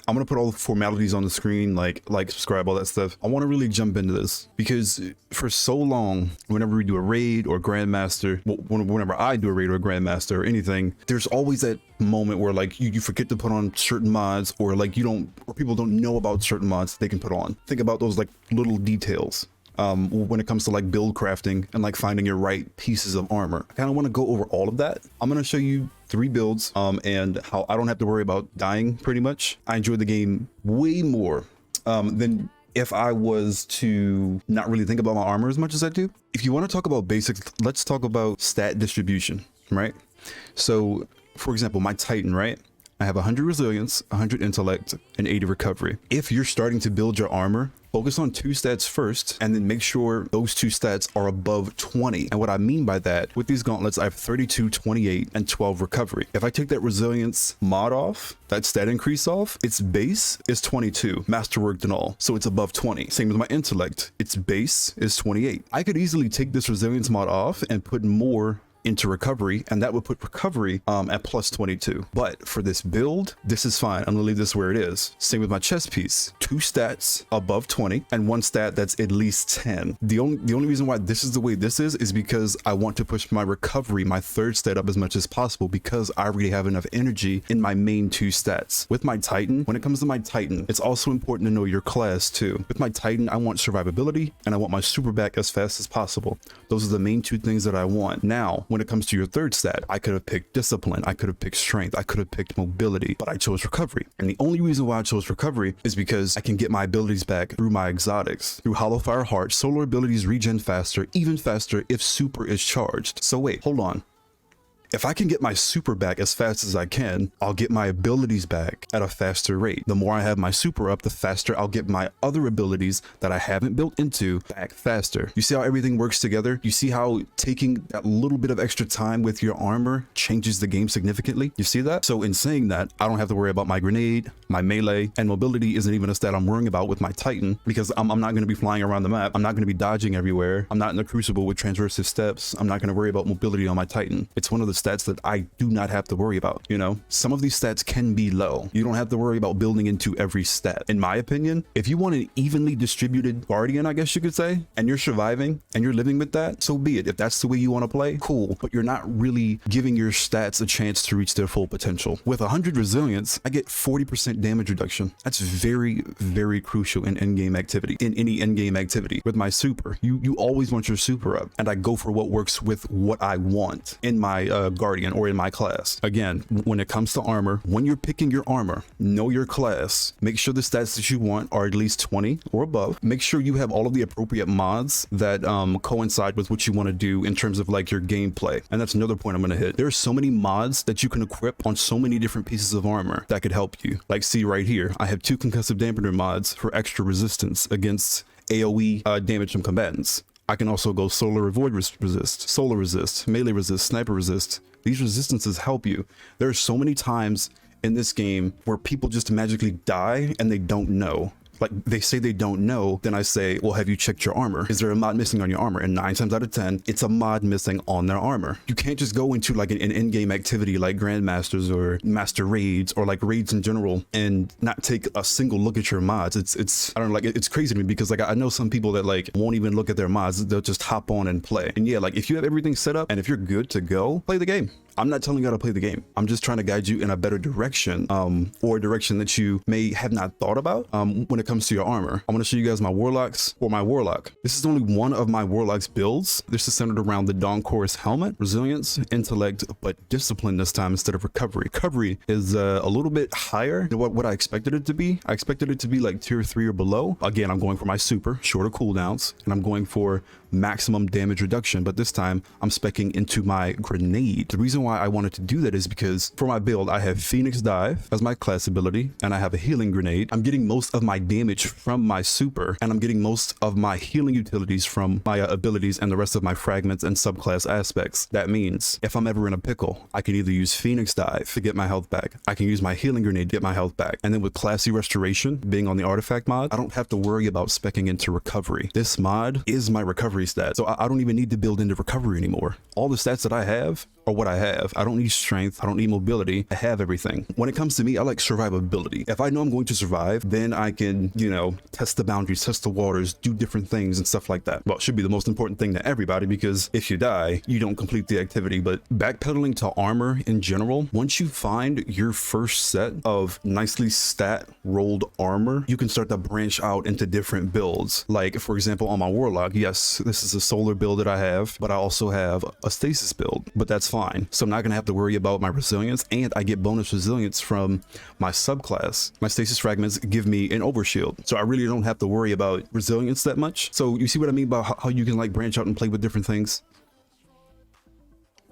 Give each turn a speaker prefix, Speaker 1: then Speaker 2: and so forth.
Speaker 1: I'm gonna put all the formalities on the screen, like subscribe, all that stuff. I want to really jump into this because for so long, whenever we do a raid or grandmaster, whenever I do a raid or a grandmaster or anything, there's always that moment where like you forget to put on certain mods, or like people don't know about certain mods they can put on. Think about those like little details. When it comes to like build crafting and like finding your right pieces of armor. I kind of want to go over all of that. I'm going to show you 3 builds and how I don't have to worry about dying pretty much. I enjoy the game way more than if I was to not really think about my armor as much as I do. If you want to talk about basics, let's talk about stat distribution, right? So for example, my Titan, right? I have 100 resilience, 100 intellect, and 80 recovery. If you're starting to build your armor, focus on 2 stats first, and then make sure those 2 stats are above 20. And what I mean by that, with these gauntlets, I have 32, 28, and 12 recovery. If I take that resilience mod off, that stat increase off, its base is 22, masterworked and all. So it's above 20. Same with my intellect. Its base is 28. I could easily take this resilience mod off and put more into recovery, and that would put recovery at plus 22. But for this build, this is fine. I'm gonna leave this where it is. Same with my chest piece, 2 stats above 20 and 1 stat that's at least 10. The only reason why this is the way this is because I want to push my recovery, my 3rd stat, up as much as possible, because I already have enough energy in my main 2 stats. With my Titan, when it comes to my Titan, it's also important to know your class too. With my Titan, I want survivability and I want my super back as fast as possible. Those are the main 2 things that I want. Now, when it comes to your 3rd stat, I could have picked discipline, I could have picked strength, I could have picked mobility, but I chose recovery. And the only reason why I chose recovery is because I can get my abilities back through my exotics. Through Hollowfire Heart, solar abilities regen faster, even faster if super is charged. So wait, hold on. If I can get my super back as fast as I can, I'll get my abilities back at a faster rate. The more I have my super up, the faster I'll get my other abilities that I haven't built into back faster. You see how everything works together? You see how taking that little bit of extra time with your armor changes the game significantly? You see that? So in saying that, I don't have to worry about my grenade, my melee, and mobility isn't even a stat I'm worrying about with my Titan, because I'm not going to be flying around the map. I'm not going to be dodging everywhere. I'm not in the Crucible with transversive steps. I'm not going to worry about mobility on my Titan. It's one of the stats that I do not have to worry about. You know, some of these stats can be low. You don't have to worry about building into every stat. In my opinion, if you want an evenly distributed guardian, I guess you could say, and you're surviving and you're living with that, so be it. If that's the way you want to play, cool, but you're not really giving your stats a chance to reach their full potential. With 100 resilience, I get 40% damage reduction. That's very, very crucial in endgame activity, in any endgame activity. With my super, you always want your super up, and I go for what works with what I want in my guardian or in my class. Again, when it comes to armor, when you're picking your armor, know your class. Make sure the stats that you want are at least 20 or above. Make sure you have all of the appropriate mods that coincide with what you want to do in terms of like your gameplay. And that's another point I'm going to hit. There are so many mods that you can equip on so many different pieces of armor that could help you. Like, see right here, I have 2 concussive dampener mods for extra resistance against AoE damage from combatants. I can also go solar void resist, solar resist, melee resist, sniper resist. These resistances help you. There are so many times in this game where people just magically die and they don't know. Like, they say they don't know, then I say, well, have you checked your armor? Is there a mod missing on your armor? And 9 times out of 10, it's a mod missing on their armor. You can't just go into like an in-game activity like Grandmasters or Master Raids or like raids in general and not take a single look at your mods. It's I don't know, like, it's crazy to me because like I know some people that like won't even look at their mods. They'll just hop on and play. And yeah, like if you have everything set up and if you're good to go, play the game. I'm not telling you how to play the game. I'm just trying to guide you in a better direction, or a direction that you may have not thought about when it comes to your armor. I'm going to show you guys my warlocks or my warlock. This is only one of my warlock's builds. This is centered around the Dawn Chorus helmet, resilience, intellect, but discipline this time instead of recovery. Recovery is a little bit higher than what I expected it to be. I expected it to be like tier 3 or below. Again, I'm going for my super, shorter cooldowns, and I'm going for maximum damage reduction, but this time I'm speccing into my grenade. The reason why I wanted to do that is because for my build, I have Phoenix Dive as my class ability, and I have a healing grenade. I'm getting most of my damage from my super, and I'm getting most of my healing utilities from my abilities and the rest of my fragments and subclass aspects. That means if I'm ever in a pickle, I can either use Phoenix Dive to get my health back. I can use my healing grenade to get my health back. And then with Classy Restoration being on the artifact mod, I don't have to worry about speccing into recovery. This mod is my recovery stat, so I don't even need to build into recovery anymore. All the stats that I have are what I have. I don't need strength. I don't need mobility. I have everything. When it comes to me, I like survivability. If I know I'm going to survive, then I can, you know, test the boundaries, test the waters, do different things and stuff like that. Well, it should be the most important thing to everybody, because if you die, you don't complete the activity. But backpedaling to armor in general, once you find your first set of nicely stat rolled armor, you can start to branch out into different builds. Like, for example, on my warlock, yes, this is a solar build that I have, but I also have a stasis build, but that's fine. So I'm not gonna have to worry about my resilience, and I get bonus resilience from my subclass. My stasis fragments give me an overshield, so I really don't have to worry about resilience that much. So you see what I mean about how you can like branch out and play with different things?